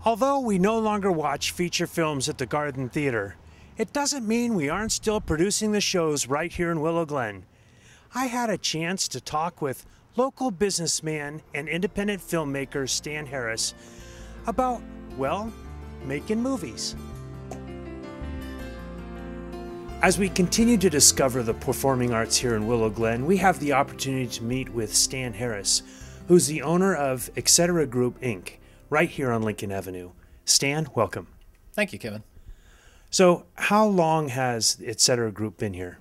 Although we no longer watch feature films at the Garden Theater, it doesn't mean we aren't still producing the shows right here in Willow Glen. I had a chance to talk with local businessman and independent filmmaker Stan Harris about, well, making movies. As we continue to discover the performing arts here in Willow Glen, we have the opportunity to meet with Stan Harris, who's the owner of Etc. Group, Inc., right here on Lincoln Avenue. Stan, welcome. Thank you, Kevin. So, how long has Etc. Group been here?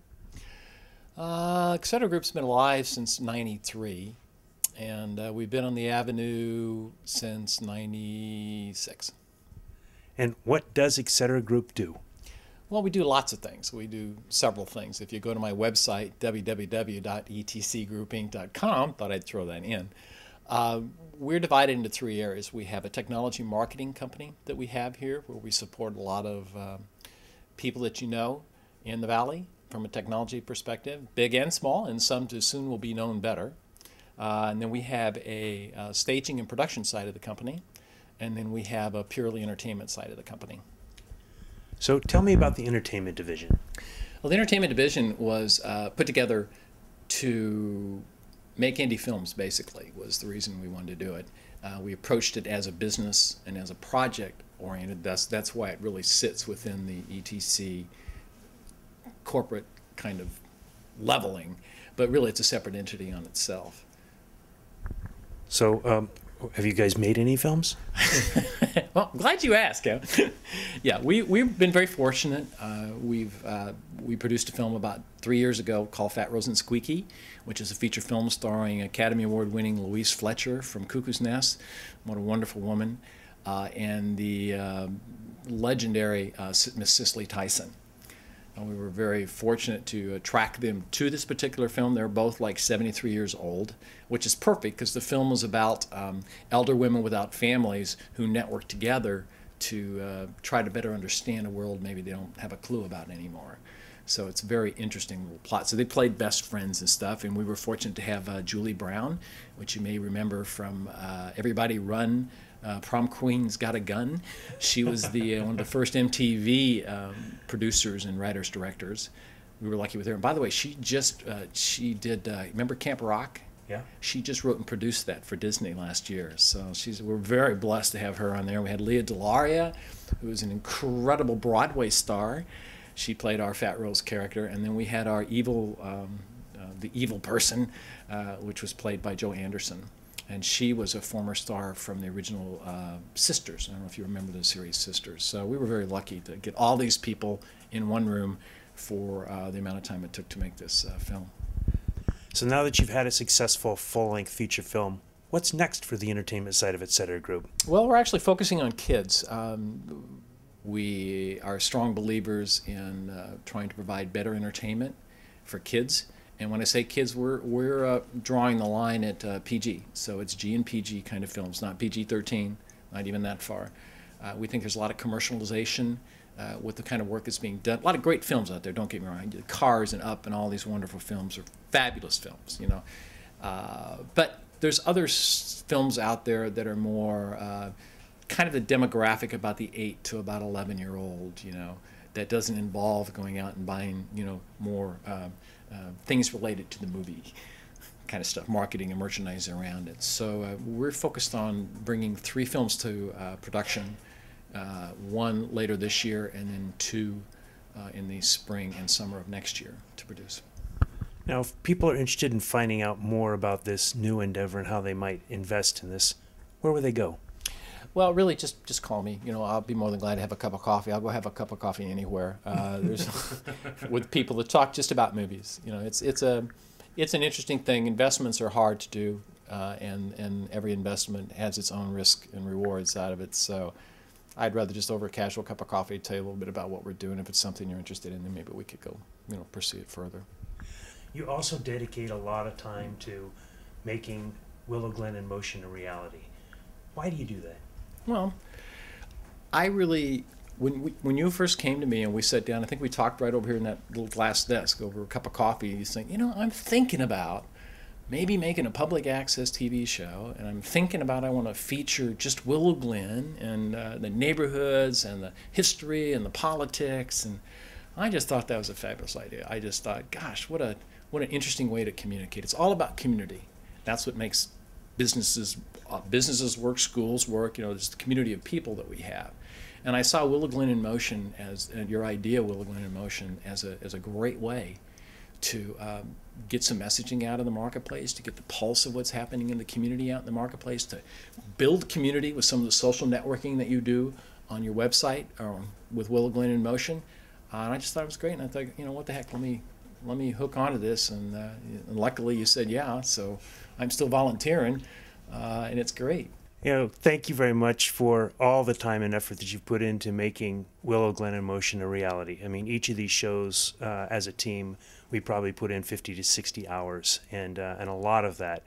Etc. Group's been alive since '93, and we've been on the Avenue since '96. And what does Etc. Group do? Well, we do lots of things. We do several things. If you go to my website, www.etcgroupinc.com, thought I'd throw that in. We're divided into three areas. We have a technology marketing company that we have here where we support a lot of people that you know in the Valley from a technology perspective, big and small, and some too soon will be known better. And then we have a staging and production side of the company, and then we have a purely entertainment side of the company. So tell me about the entertainment division. Well, the entertainment division was put together to make indie films, basically, was the reason we wanted to do it. We approached it as a business and as a project-oriented. That's why it really sits within the ETC corporate kind of leveling, but really it's a separate entity on itself. So have you guys made any films? Well, I'm glad you asked. Yeah, we've been very fortunate. We produced a film about 3 years ago called Fat, Rose, and Squeaky, which is a feature film starring Academy Award-winning Louise Fletcher from Cuckoo's Nest. What a wonderful woman. And the legendary Miss Cicely Tyson. We were very fortunate to track them to this particular film. They're both like 73 years old, which is perfect because the film was about elder women without families who network together to try to better understand a world maybe they don't have a clue about anymore. So it's a very interesting little plot. So they played best friends and stuff, and we were fortunate to have Julie Brown, which you may remember from Everybody Run, Prom Queen's Got a Gun. She was one of the first MTV producers and writers we're lucky with her. And by the way, she did remember Camp Rock? Yeah. She just wrote and produced that for Disney last year. So we're very blessed to have her on there. We had Leah Delaria, who was an incredible Broadway star. She played our Fat Rose character, and then we had our the evil person, which was played by Joe Anderson. And she was a former star from the original Sisters. I don't know if you remember the series Sisters. So we were very lucky to get all these people in one room for the amount of time it took to make this film. So now that you've had a successful full-length feature film, what's next for the entertainment side of Etc. Group? Well, we're actually focusing on kids. We are strong believers in trying to provide better entertainment for kids. And when I say kids, we're drawing the line at PG. So it's G and PG kind of films, not PG-13, not even that far. We think there's a lot of commercialization with the kind of work that's being done. A lot of great films out there, don't get me wrong. Cars and Up and all these wonderful films are fabulous films, you know. But there's other films out there that are more kind of the demographic about the 8 to about 11-year-old, you know, that doesn't involve going out and buying, you know, more things related to the movie kind of stuff, marketing and merchandising around it. So we're focused on bringing 3 films to production, 1 later this year and then 2 in the spring and summer of next year to produce. Now, if people are interested in finding out more about this new endeavor and how they might invest in this, where would they go? Well, really, just call me. You know, I'll be more than glad to have a cup of coffee. I'll go have a cup of coffee anywhere. There's with people that talk just about movies. You know, it's an interesting thing. Investments are hard to do, and every investment has its own risk and rewards out of it. So, I'd rather just over a casual cup of coffee tell you a little bit about what we're doing. If it's something you're interested in, then maybe we could go, you know, pursue it further. You also dedicate a lot of time to making Willow Glen in Motion a reality. Why do you do that? Well, I really, when you first came to me and we sat down, I think we talked right over here in that little glass desk over a cup of coffee, you saying, you know, I'm thinking about maybe making a public access TV show, and I'm thinking about I want to feature just Willow Glen and the neighborhoods and the history and the politics, and I just thought that was a fabulous idea. I just thought, gosh, what an interesting way to communicate. It's all about community. That's what makes businesses work, schools work. You know, it's the community of people that we have. And I saw Willow Glen in Motion and your idea, Willow Glen in Motion, as a great way to get some messaging out in the marketplace, to get the pulse of what's happening in the community out in the marketplace, to build community with some of the social networking that you do on your website with Willow Glen in Motion. And I just thought it was great, and I thought, you know, what the heck, let me hook onto this, and luckily you said yeah, so I'm still volunteering, and it's great. You know, thank you very much for all the time and effort that you've put into making Willow Glen in Motion a reality. I mean, each of these shows, as a team, we probably put in 50 to 60 hours, and a lot of that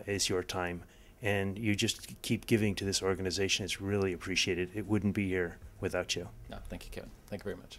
is your time. And you just keep giving to this organization. It's really appreciated. It wouldn't be here without you. No, thank you, Kevin. Thank you very much.